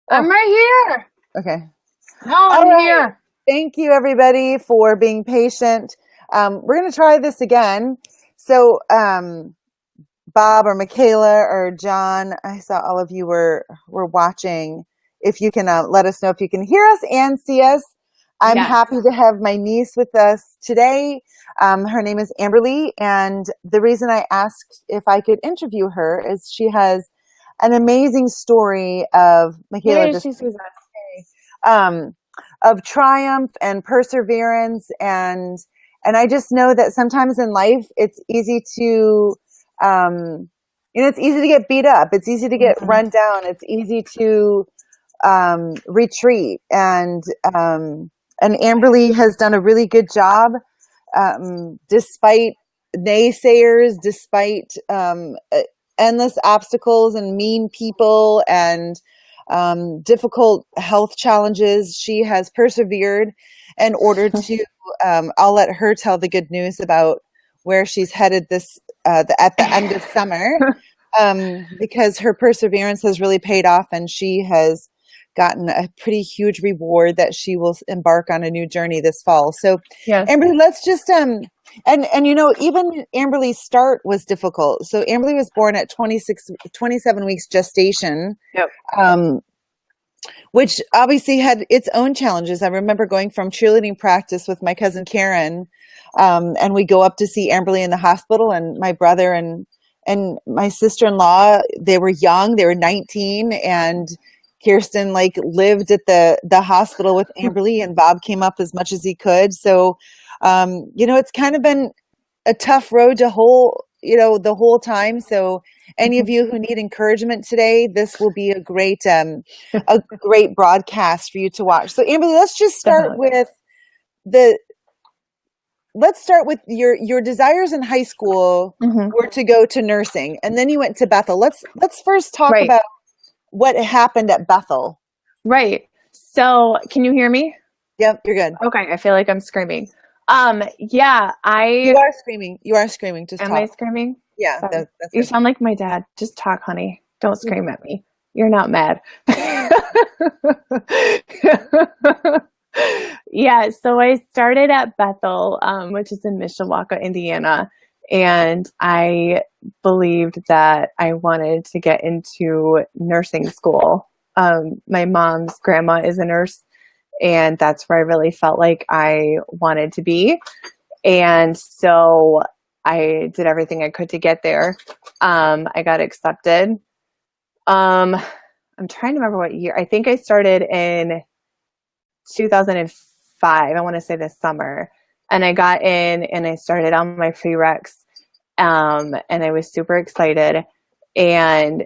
I'm right here. Okay. No, All I'm right. here. Thank you, everybody, for being patient. We're going to try this again. So, Bob or Michaela or John, I saw all of you were watching. If you can let us know if you can hear us and see us. I'm Yes. happy to have my niece with us today. Her name is Amberle, and the reason I asked if I could interview her is she has an amazing story of Michaela Yay, just she sees us. um, of triumph and perseverance, and I just know that sometimes in life it's easy to it's easy to get beat up, it's easy to get Mhm. run down, it's easy to retreat, and Amberle has done a really good job, despite naysayers, despite endless obstacles and mean people and difficult health challenges. She has persevered in order to. I'll let her tell the good news about where she's headed at the end of summer, because her perseverance has really paid off, and she has gotten a pretty huge reward that she will embark on a new journey this fall. So, Yes. Amberle, let's just and even Amberle's start was difficult. So Amberle was born at 27 weeks gestation, Yep. um, which obviously had its own challenges. I remember going from cheerleading practice with my cousin Karen, and we go up to see Amberle in the hospital, and my brother and my sister-in-law, they were young, they were 19, and Kirsten lived at the hospital with Amberle, and Bob came up as much as he could. So, it's kind of been a tough road to the whole time. So any of you who need encouragement today, this will be a great broadcast for you to watch. So Amberle, let's just start Definitely. with your desires in high school Hmm. were to go to nursing, and then you went to Bethel. Let's first talk Right. about what happened at Bethel. Right. So, can you hear me? Yep, you're good. Okay. I feel like I'm screaming. Yeah, You are screaming. You are screaming. Just am I talk. screaming? Yeah, Sorry. that's You good. sound like my dad. Just talk, honey. Don't scream at me. You're not mad. Yeah, so I started at Bethel, which is in Mishawaka, Indiana, and I believed that I wanted to get into nursing school. My mom's grandma is a nurse, and that's where I really felt like I wanted to be. And so I did everything I could to get there. I got accepted. I'm trying to remember what year. I think I started in 2005. I want to say this summer. And I got in and I started on my prereqs. And I was super excited. And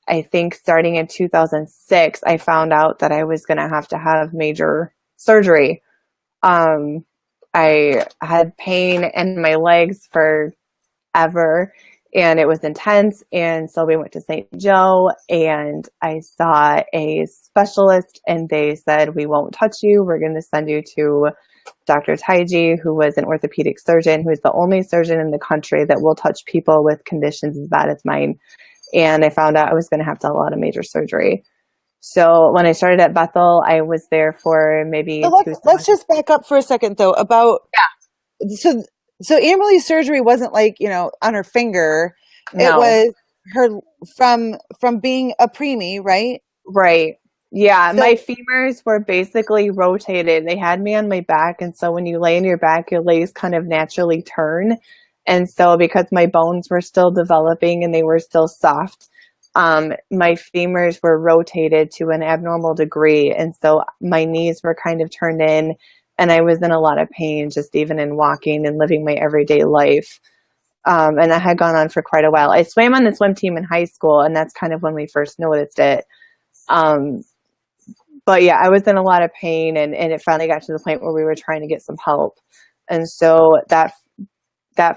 I think starting in 2006, I found out that I was going to have major surgery. I had pain in my legs forever, and it was intense. And so we went to St. Joe, and I saw a specialist, and they said, "We won't touch you. We're going to send you to Dr. Taiji, who was an orthopedic surgeon, who is the only surgeon in the country that will touch people with conditions as bad as mine." And I found out I was going to have a lot of major surgery. So when I started at Bethel, I was there for maybe So 2 summers. let's just back up for a second though about so Amberle's surgery wasn't on her finger. It No. was her from being a preemie, right? Right. Yeah, So my femurs were basically rotated. They had me on my back, and so when you lay on your back, your legs kind of naturally turn. And so because my bones were still developing and they were still soft, my femurs were rotated to an abnormal degree. And so my knees were kind of turned in, and I was in a lot of pain just even in walking and living my everyday life. And that had gone on for quite a while. I swam on the swim team in high school, and that's kind of when we first noticed it. But yeah, I was in a lot of pain, and it finally got to the point where we were trying to get some help. And so that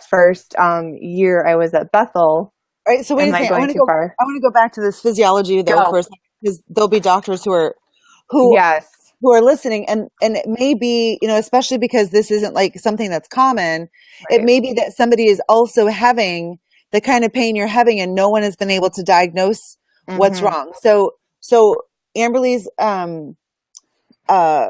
first year I was at Bethel. all right, so wait a Am I second. going too far? I want to go back to this physiology though Go. for a second, because there'll be doctors who Yes. who are listening, and it may be, especially because this isn't like something that's common. It Right. may be that somebody is also having the kind of pain you're having, and no one has been able to diagnose what's Mm-hmm. wrong. So Amberly's uh,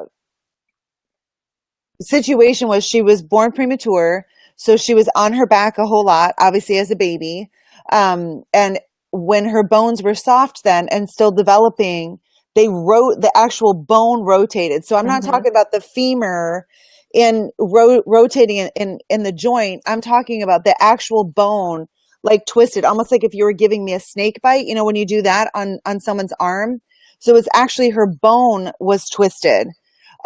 situation was she was born premature, so she was on her back a whole lot, obviously as a baby. And when her bones were soft then and still developing, the actual bone rotated. So I'm not Mm-hmm. talking about the femur in rotating in the joint. I'm talking about the actual bone like twisted, almost like if you were giving me a snake bite, you know, when you do that on someone's arm. So it's actually her bone was twisted.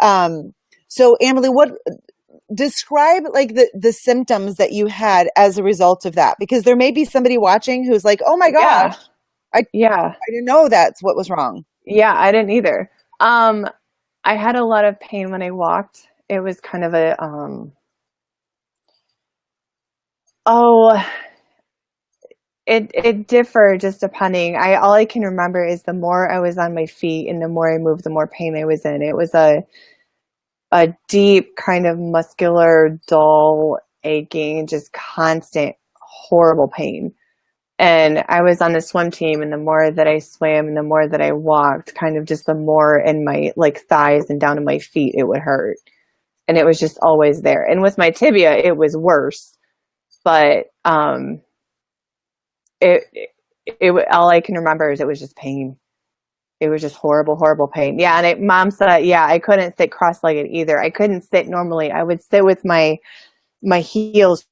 Um, so Amberly, what describe like the symptoms that you had as a result of that? Because there may be somebody watching who's like, "Oh my Yeah. gosh, Yeah. I didn't know that's what was wrong." Yeah, I didn't either. I had a lot of pain when I walked. It was kind of a oh, it differed just depending. All I can remember is the more I was on my feet and the more I moved, the more pain I was in. It was a deep kind of muscular, dull, aching, just constant, horrible pain. And I was on the swim team, and the more that I swam and the more that I walked, kind of just the more in my like thighs and down to my feet it would hurt. And it was just always there. And with my tibia, it was worse. But it all I can remember is it was just pain. It was just horrible, horrible pain. Yeah, and mom said, yeah, I couldn't sit cross-legged either. I couldn't sit normally. I would sit with my heels.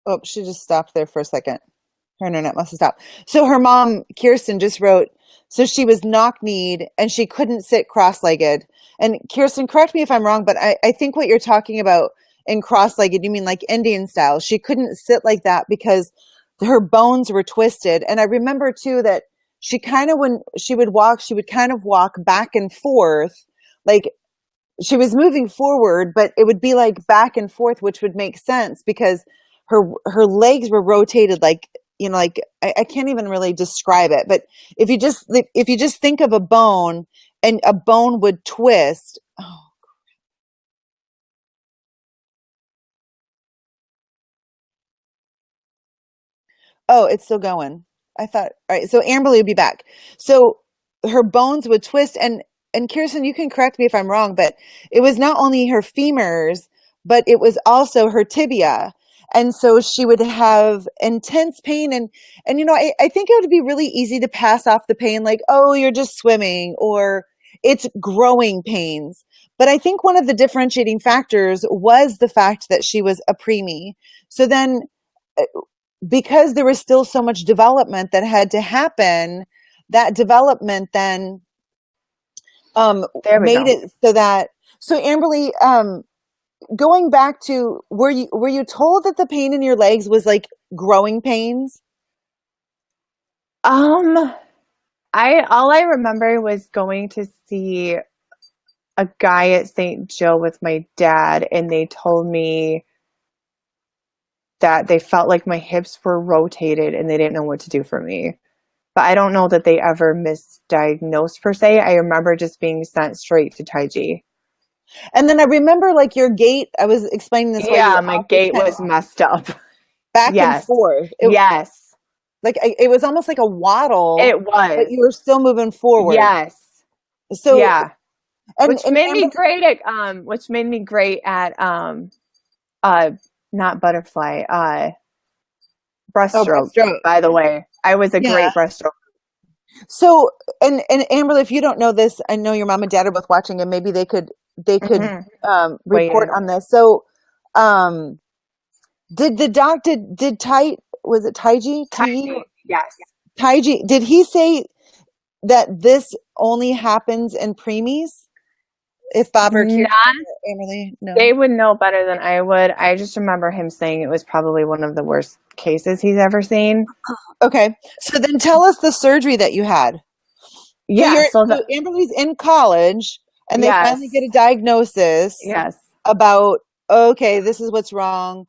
Oh, she just stopped there for a second. Her internet must have stopped. So her mom, Kirsten, just wrote, so she was knock-kneed and she couldn't sit cross-legged. And Kirsten, correct me if I'm wrong, but I think what you're talking about in cross-legged, you mean like Indian style. She couldn't sit like that because her bones were twisted. And I remember too that she kind of, when she would walk, she would kind of walk back and forth, like she was moving forward, but it would be like back and forth, which would make sense because her legs were rotated like, you know, like I can't even really describe it. But if you just think of a bone and a bone would twist. Oh, it's still going. I thought, all right. So Amberly would be back. So her bones would twist, and Kirsten, you can correct me if I'm wrong, but it was not only her femurs, but it was also her tibia. And so she would have intense pain, and you know, I think it would be really easy to pass off the pain like, oh, you're just swimming, or it's growing pains. But I think one of the differentiating factors was the fact that she was a preemie. So then uh, because there was still so much development that had to happen, that development then There we made go. it so that so Amberly, going back to were you told that the pain in your legs was like growing pains? Um, I all I remember was going to see a guy at St. Joe with my dad, and they told me that they felt like my hips were rotated and they didn't know what to do for me. But I don't know that they ever misdiagnosed per se. I remember just being sent straight to Taiji. And then I remember like your gait. I was explaining this while you Yeah, were my off. Was gait kind of was messed up. back and Yes. forth. Yes. It was almost like a waddle, It but was. you were still moving forward. Yes. So Yeah. Which and made me Amber, great at uh not butterfly, oh, breaststroke, breaststroke. by the way. I was a Yeah. great breaststroke. So, and Amber, if you don't know this, I know your mom and dad are both watching, and maybe they could Mm-hmm. report Waiting. on this. So, um, did the doc did Tai was it Taiji Te Taiji. Yes. Taiji? Did he say that this only happens in preemies? If Bob or Kira Not, or Emily, they no. would know better than I would. I just remember him saying it was probably one of the worst cases he's ever seen. Okay, so then tell us the surgery that you had. So Yeah, so so Amberly's in college, and they finally get yes. a diagnosis Yes. about, okay, this is what's wrong.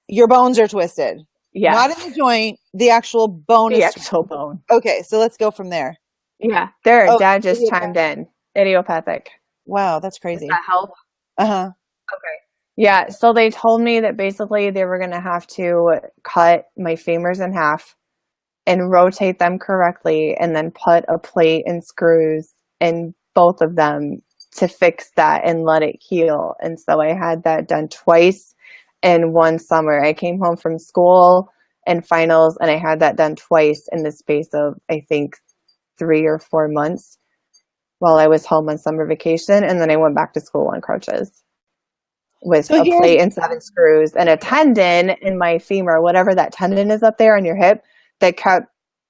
Your bones are twisted. Not in Yes. the joint, the actual bone The is twisted. actual bone. Okay, so let's go from there. Yeah. There, Oh, Dad just chimed idiopathic. in. Idiopathic. Wow, that's Does crazy. that help? Uh-huh. Okay. Yeah, so they told me that basically they were going to have to cut my femurs in half and rotate them correctly and then put a plate and screws in both of them to fix that and let it heal. And so I had that done twice in one summer. I came home from school and finals, and I had that done twice in the space of, I think, 3 or 4 months while I was home on summer vacation. And then I went back to school on crutches with a plate and 7 screws and a tendon in my femur, whatever that tendon is up there on your hip, that kept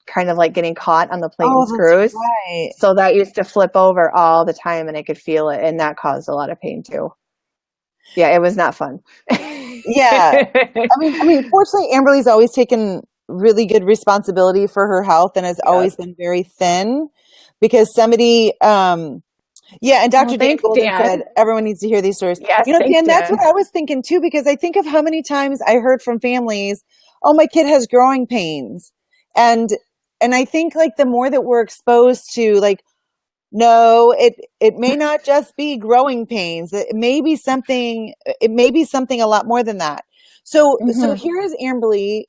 kind of like getting caught on the plate and screws. Right. So that used to flip over all the time, and I could feel it, and that caused a lot of pain too. Yeah, it was not fun. Yeah. I mean, fortunately, Amberly's always taken really good responsibility for her health and has always been very thin, because somebody, yeah, and Dr. Dan Golden said everyone needs to hear these stories. Yes, Dan, that's what I was thinking too, because I think of how many times I heard from families, oh, my kid has growing pains. And I think like the more that we're exposed to, like, no, it may not just be growing pains. It may be something a lot more than that. So here is Amberly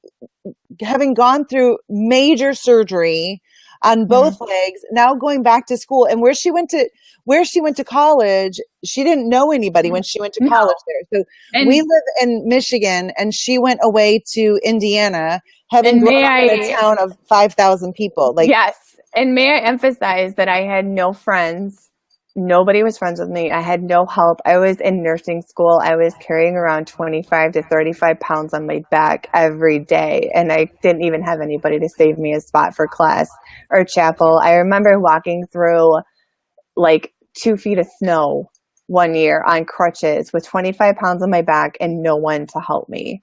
having gone through major surgery on both legs, now going back to school, and where she went to college, she didn't know anybody when she went to college there. So we live in Michigan, and she went away to Indiana, having grown up in a town of 5,000 people. Like, yes. And may I emphasize that I had no friends. Nobody was friends with me. I had no help. I was in nursing school. I was carrying around 25 to 35 pounds on my back every day. And I didn't even have anybody to save me a spot for class or chapel. I remember walking through like 2 feet of snow one year on crutches with 25 pounds on my back and no one to help me.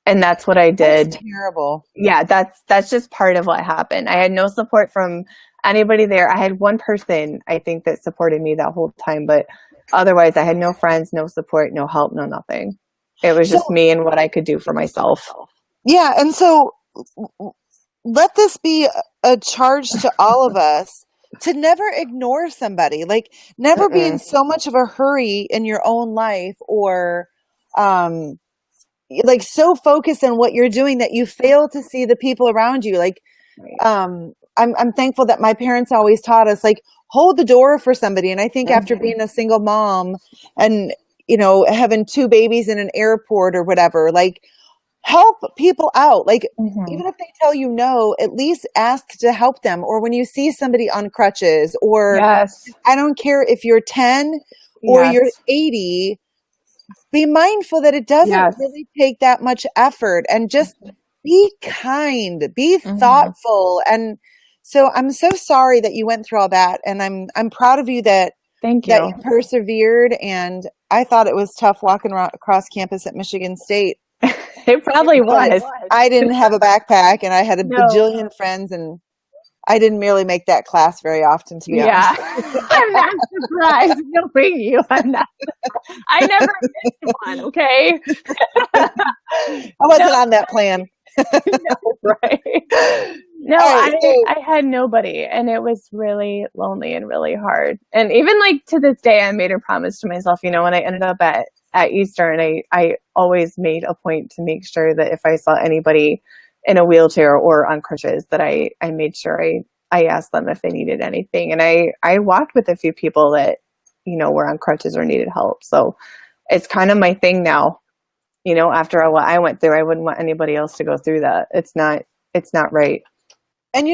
And that's what I did. That's terrible. Yeah, that's just part of what happened. I had no support from anybody there. I had one person, I think, that supported me that whole time, but otherwise I had no friends, no support, no help, no nothing. It was just me and what I could do for myself. Yeah, and so let this be a charge to all of us to never ignore somebody. Like, never be in so much of a hurry in your own life, or like so focused on what you're doing that you fail to see the people around you. Like, I'm thankful that my parents always taught us, like, hold the door for somebody. And I think after being a single mom and, having 2 babies in an airport or whatever, like, help people out. Like, even if they tell you no, at least ask to help them. Or when you see somebody on crutches, or I don't care if you're 10 or you're 80, be mindful that it doesn't really take that much effort, and just be kind, be thoughtful. And so I'm so sorry that you went through all that. And I'm proud of you that you persevered. And I thought it was tough walking around across campus at Michigan State. It probably was. I didn't have a backpack, and I had a bajillion friends, and I didn't merely make that class very often, to be honest. I'm not surprised knowing you. I never missed one, okay? I wasn't on that plan. No, I had nobody, and it was really lonely and really hard. And even like to this day, I made a promise to myself, when I ended up at Eastern, I always made a point to make sure that if I saw anybody in a wheelchair or on crutches, that I made sure I asked them if they needed anything. And I walked with a few people that, were on crutches or needed help. So it's kind of my thing now, after what I went through. I wouldn't want anybody else to go through that. It's not right. And,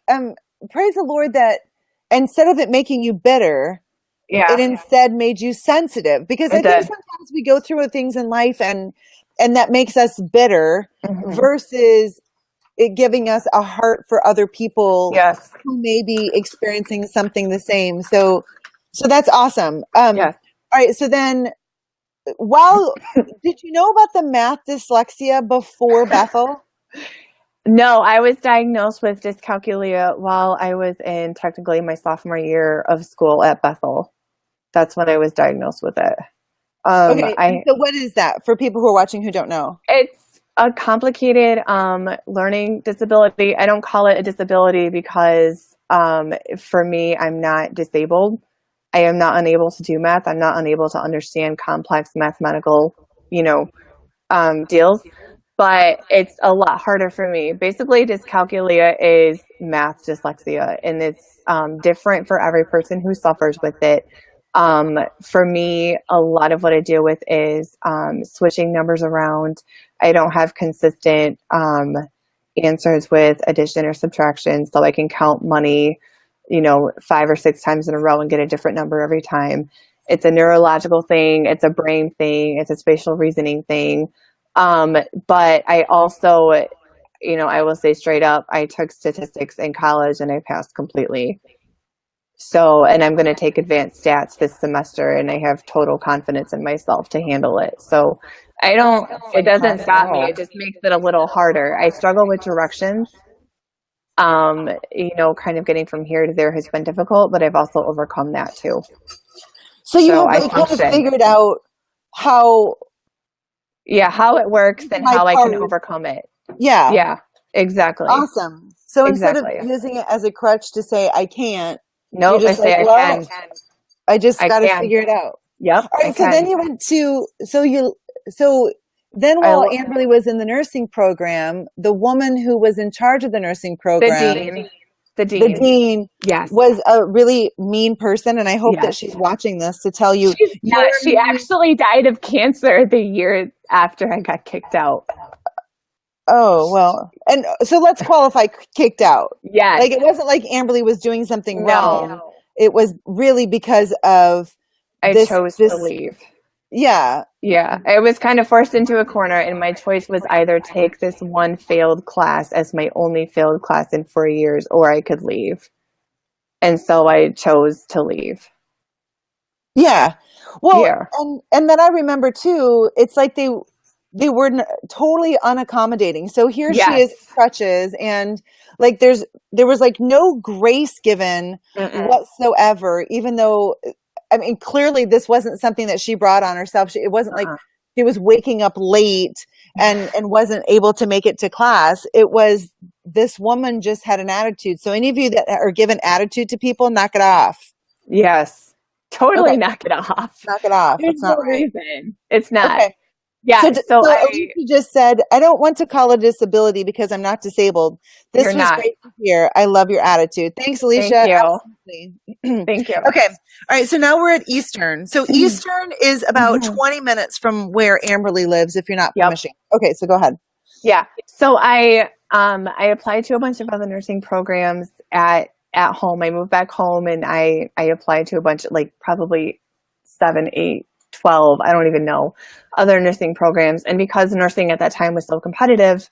I'm praise the Lord that instead of it making you bitter, it instead made you sensitive, because I think sometimes we go through things in life and that makes us bitter versus it giving us a heart for other people who may be experiencing something the same. So that's awesome. All right. So then, did you know about the math dyslexia before Bethel? No, I was diagnosed with dyscalculia while I was in technically my sophomore year of school at Bethel. That's when I was diagnosed with it. Okay, so what is that for people who are watching who don't know? It's a complicated learning disability. I don't call it a disability because for me, I'm not disabled. I am not unable to do math. I'm not unable to understand complex mathematical, deals. but it's a lot harder for me. Basically, dyscalculia is math dyslexia, and it's different for every person who suffers with it. For me, a lot of what I deal with is switching numbers around. I don't have consistent answers with addition or subtraction, so I can count money, 5 or 6 times in a row and get a different number every time. It's a neurological thing, it's a brain thing, it's a spatial reasoning thing. But I also, I will say straight up, I took statistics in college and I passed completely. So, and I'm going to take advanced stats this semester, and I have total confidence in myself to handle it. So it doesn't stop me. It just makes it a little harder. I struggle with directions. Kind of getting from here to there has been difficult, but I've also overcome that too. So you have like kind of figured out how it works and how I can overcome it. Yeah. Yeah, exactly. Awesome. So instead of using it as a crutch to say, I can't. Nope, I say I can. I just got to figure it out. Yep. All right. So then you went to, then while Amberle was in the nursing program, the woman who was in charge of the nursing program, the dean yes, was a really mean person. And I hope that she's watching this to tell you. She actually died of cancer the year after I got kicked out. Oh, well, and so let's qualify kicked out. Yeah. Like, it wasn't like Amberle was doing something wrong. It was really because of I chose to leave. Yeah. Yeah. I was kind of forced into a corner, and my choice was either take this one failed class as my only failed class in 4 years, or I could leave. And so I chose to leave. Yeah. Well, and then I remember too, it's like they were totally unaccommodating. So here she is with crutches, and like there was like no grace given whatsoever, even though, I mean, clearly this wasn't something that she brought on herself. It wasn't like she was waking up late and wasn't able to make it to class. It was this woman just had an attitude. So any of you that are given attitude to people, knock it off. Yes. Totally knock it off. Knock it off. There's no reason. It's not. Okay. Yeah. So Alicia just said, I don't want to call it a disability because I'm not disabled. This was great to hear. I love your attitude. Thanks, Alicia. Thank you. Thank you. Okay. All right. So now we're at Eastern. So Eastern is about 20 minutes from where Amberle lives if you're not from Michigan. Okay. So go ahead. Yeah. So I applied to a bunch of other nursing programs at home. I moved back home and I applied to a bunch of, like, probably 7, 8, 12, I don't even know, other nursing programs. And because nursing at that time was so competitive,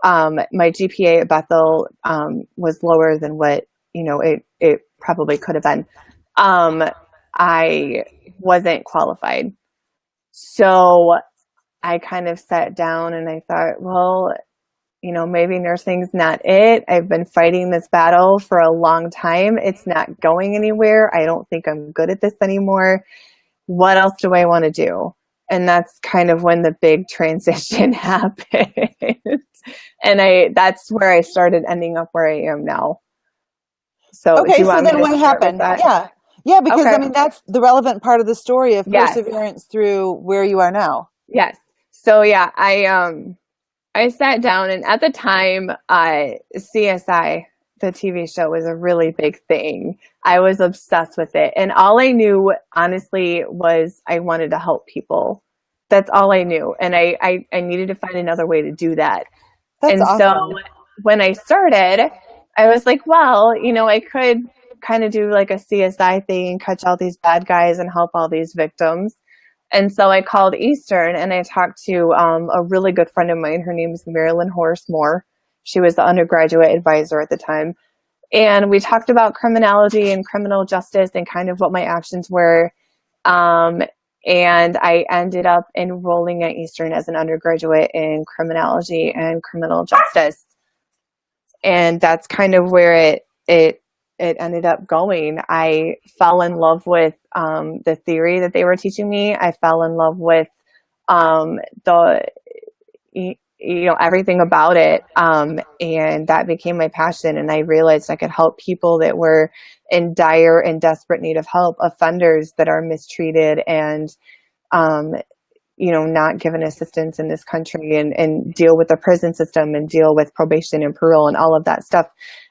my GPA at Bethel was lower than what, it probably could have been. I wasn't qualified. So I kind of sat down and I thought, well, maybe nursing's not it. I've been fighting this battle for a long time. It's not going anywhere. I don't think I'm good at this anymore. What else do I want to do? And that's kind of when the big transition happened. And that's where I started ending up where I am now. So okay, so then what happened? Yeah, because I mean, that's the relevant part of the story of perseverance through where you are now. Yes. So yeah, I sat down, and at the time, CSI, the TV show, was a really big thing. I was obsessed with it. And all I knew, honestly, was I wanted to help people. That's all I knew. And I needed to find another way to do that. That's awesome. So when I started, I was like, well, I could kind of do like a CSI thing and catch all these bad guys and help all these victims. And so I called Eastern and I talked to a really good friend of mine. Her name is Marilyn Horace Moore. She was the undergraduate advisor at the time. And we talked about criminology and criminal justice and kind of what my options were. And I ended up enrolling at Eastern as an undergraduate in criminology and criminal justice. And that's kind of where it ended up going. I fell in love with the theory that they were teaching me. I fell in love with everything about it. And that became my passion. And I realized I could help people that were in dire and desperate need of help, offenders that are mistreated and not given assistance in this country, and deal with the prison system and deal with probation and parole and all of that stuff.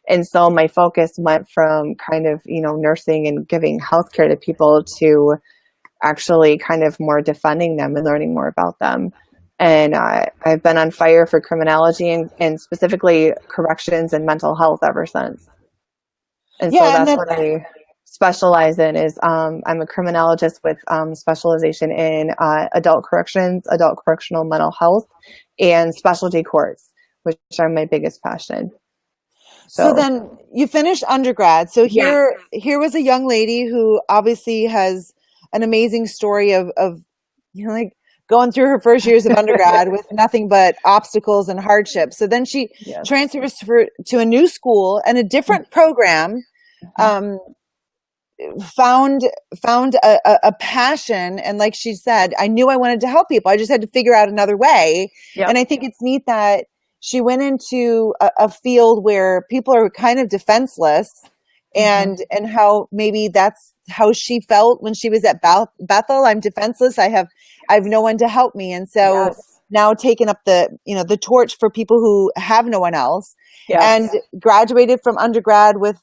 And so my focus went from kind of, nursing and giving healthcare to people to actually kind of more defending them and learning more about them. And I've been on fire for criminology and specifically corrections and mental health ever since. And so that's what I specialize in is I'm a criminologist with specialization in adult corrections, adult correctional mental health, and specialty courts, which are my biggest passion. So then you finished undergrad. So here was a young lady who obviously has an amazing story of like going through her first years of undergrad with nothing but obstacles and hardships. So then she transfers to a new school and a different program, found a passion. And like she said, I knew I wanted to help people. I just had to figure out another way. Yep. And I think it's neat that she went into a field where people are kind of defenseless, and how maybe that's how she felt when she was at Bethel. I'm defenseless. I have no one to help me. And so now taking up the torch for people who have no one else, and graduated from undergrad with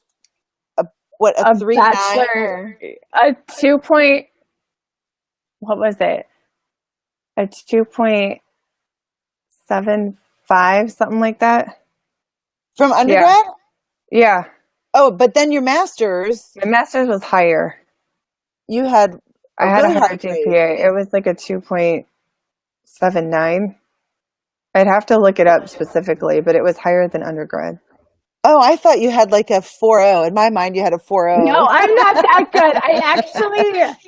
a 3.9 bachelor, a 2. What was it? A 2.75, something like that. From undergrad? Yeah. Oh, but then your master's. My master's was higher. You had I had a higher GPA. It was like a 2.79. I'd have to look it up specifically, but it was higher than undergrad. Oh, I thought you had like a 4.0. In my mind, you had a 4.0. No, I'm not that good.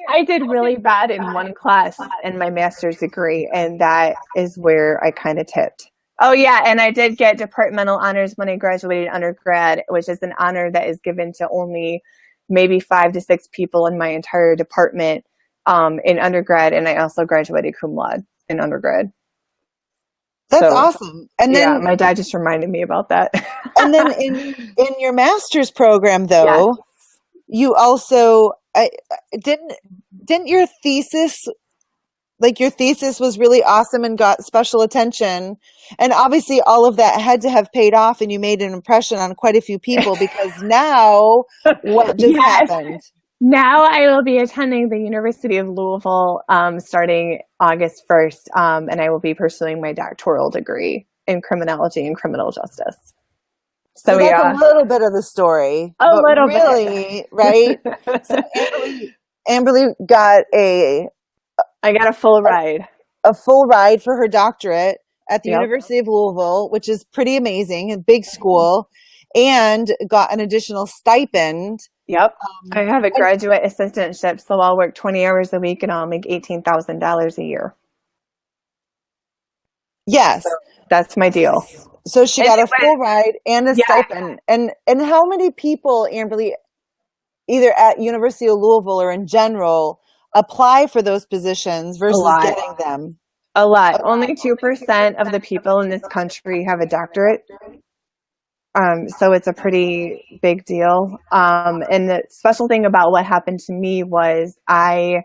I did really bad in one class in my master's degree, and that is where I kind of tipped. Oh, yeah, and I did get departmental honors when I graduated undergrad, which is an honor that is given to only maybe 5 to 6 people in my entire department in undergrad, and I also graduated cum laude in undergrad. That's awesome. And then my dad just reminded me about that. And then in your master's program, though, you also didn't your thesis. Like your thesis was really awesome and got special attention. And obviously all of that had to have paid off, and you made an impression on quite a few people, because now what just happened? Now I will be attending the University of Louisville starting August 1st, and I will be pursuing my doctoral degree in criminology and criminal justice. So that's a little bit of the story. A little bit. Right? So Amberle got I got a full ride. A full ride for her doctorate at the University of Louisville, which is pretty amazing, a big school, and got an additional stipend. Yep. I have a graduate assistantship, so I'll work 20 hours a week and I'll make $18,000 a year. Yes. So that's my deal. So she got a full ride and a stipend. And how many people, Amberle, either at University of Louisville or in general, apply for those positions versus getting them? A lot. Only 2% of the people in this country have a doctorate. So it's a pretty big deal. And the special thing about what happened to me was I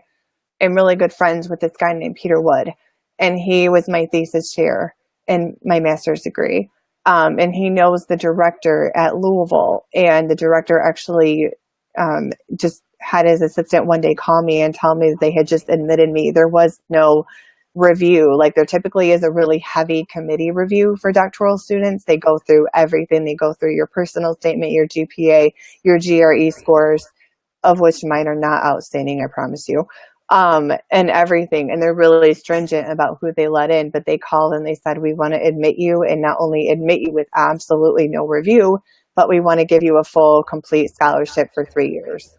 am really good friends with this guy named Peter Wood, and he was my thesis chair in my master's degree. And he knows the director at Louisville, and the director actually just had his assistant one day call me and tell me that they had just admitted me. There was no review. Like there typically is a really heavy committee review for doctoral students. They go through everything. They go through your personal statement, your GPA, your GRE scores, of which mine are not outstanding, I promise you, and everything. And they're really stringent about who they let in, but they called and they said, we want to admit you, and not only admit you with absolutely no review, but we want to give you a full, complete scholarship for 3 years.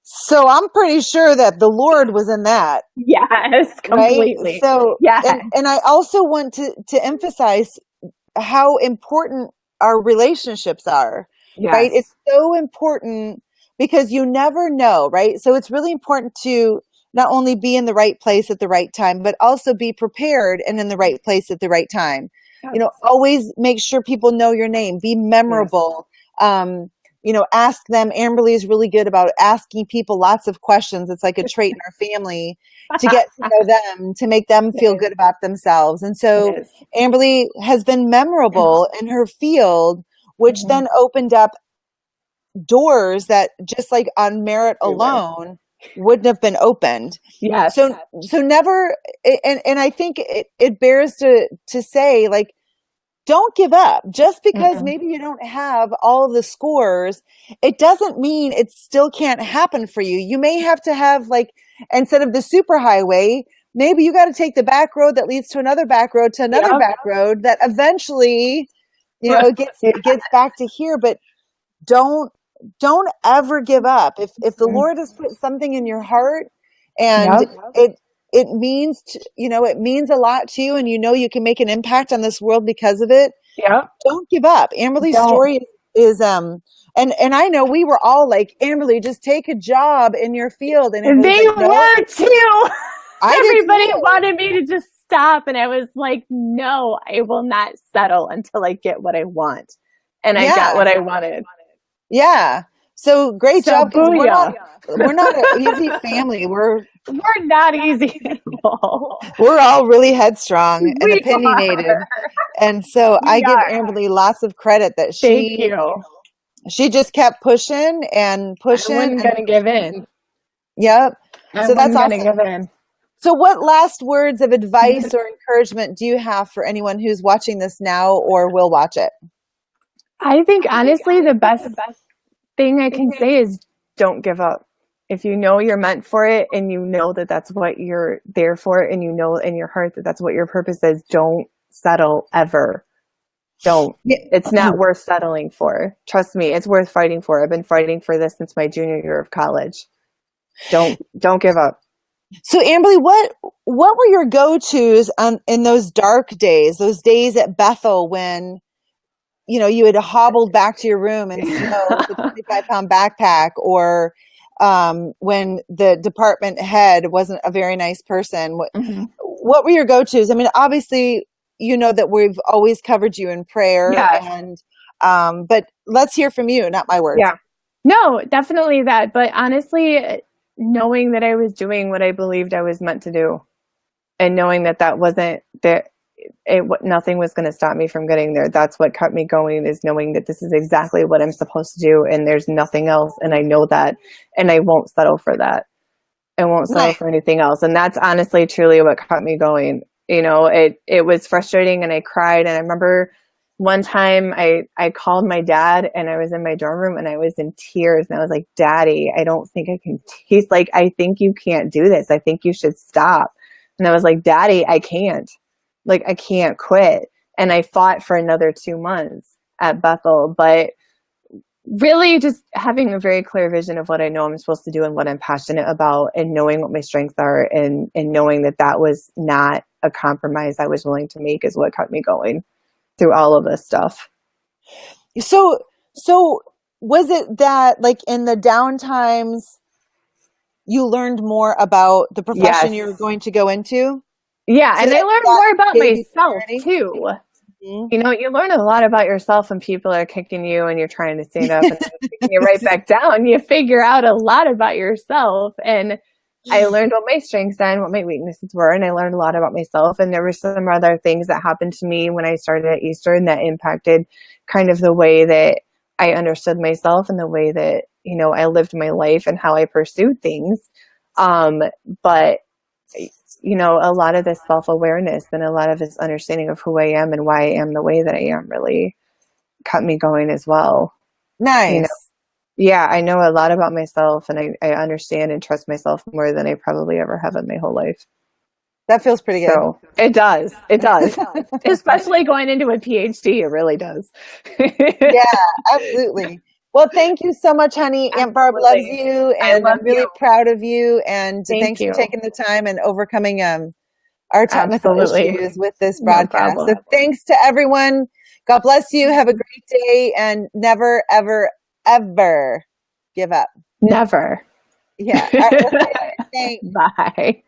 So I'm pretty sure that the Lord was in that. Yes, completely. Right? So, and I also want to emphasize how important our relationships are, right? It's so important because you never know, right? So it's really important to not only be in the right place at the right time, but also be prepared and in the right place at the right time. Yes. Always make sure people know your name, be memorable. Yes. ask them. Amberly is really good about asking people lots of questions. It's like a trait in our family to get to know them, to make them feel good about themselves. And so Amberly has been memorable in her field, which then opened up doors that just like on merit alone wouldn't have been opened. Yes. So never, and I think it bears to say, like, don't give up. Just because maybe you don't have all the scores, it doesn't mean it still can't happen for you. You may have to have, like, instead of the super highway, maybe you got to take the back road that leads to another back road to another back road that eventually, gets back to here. But don't ever give up. If the Lord has put something in your heart and it means, it means a lot to you, and you can make an impact on this world because of it. Yeah. Don't give up. Amberly's story is and I know we were all like, Amberly, just take a job in your field, and they like, were too. Everybody too. wanted me to just stop, and I was like, no, I will not settle until I get what I want. And I got what I wanted. Yeah. So great job, because we're not an easy family. We're not easy at all. We're all really headstrong and opinionated. And so I give Amberly lots of credit that she just kept pushing and pushing. I wasn't going to give in. Yep. So that's awesome. Give in. So what last words of advice or encouragement do you have for anyone who's watching this now or will watch it? I think honestly, the best thing I can say is don't give up. If you know you're meant for it, and you know that that's what you're there for, and you know in your heart that that's what your purpose is, don't settle ever. Don't. It's not worth settling for. Trust me, it's worth fighting for. I've been fighting for this since my junior year of college. Don't give up. So Amberly, what were your go-tos in those dark days, those days at Bethel when you had hobbled back to your room and smelled the 25-pound backpack, or when the department head wasn't a very nice person? What were your go-tos? I mean, obviously, that we've always covered you in prayer, and but let's hear from you, not my words. Yeah, no, definitely that. But honestly, knowing that I was doing what I believed I was meant to do, and knowing that wasn't there. Nothing was going to stop me from getting there. That's what kept me going, is knowing that this is exactly what I'm supposed to do, and there's nothing else. And I know that, and I won't settle for that. I won't settle for anything else. And that's honestly, truly what kept me going. It was frustrating, and I cried. And I remember one time I called my dad, and I was in my dorm room, and I was in tears, and I was like, Daddy, I don't think I can. He's like, I think you can't do this. I think you should stop. And I was like, Daddy, I can't. Like, I can't quit. And I fought for another 2 months at Bethel, but really just having a very clear vision of what I know I'm supposed to do and what I'm passionate about, and knowing what my strengths are, and knowing that was not a compromise I was willing to make, is what kept me going through all of this stuff. So was it that, like, in the down times, you learned more about the profession you were going to go into? Yeah, so and I learned more about myself too. You learn a lot about yourself when people are kicking you and you're trying to stand up and then kicking you right back down. You figure out a lot about yourself. And I learned what my strengths are and what my weaknesses were. And I learned a lot about myself. And there were some other things that happened to me when I started at Eastern that impacted kind of the way that I understood myself, and the way that, I lived my life and how I pursued things. But a lot of this self-awareness and a lot of this understanding of who I am and why I am the way that I am really kept me going as well. Nice. Yeah, I know a lot about myself, and I understand and trust myself more than I probably ever have in my whole life. That feels pretty good. So it does. It does. Especially going into a PhD, it really does. Yeah, absolutely. Well, thank you so much, honey. Aunt Barb loves you, and I'm really proud of you. And thanks for taking the time and overcoming our technical issues with this broadcast. So thanks to everyone. God bless you. Have a great day, and never, ever, ever give up. Never. Yeah. All right, thanks. Bye.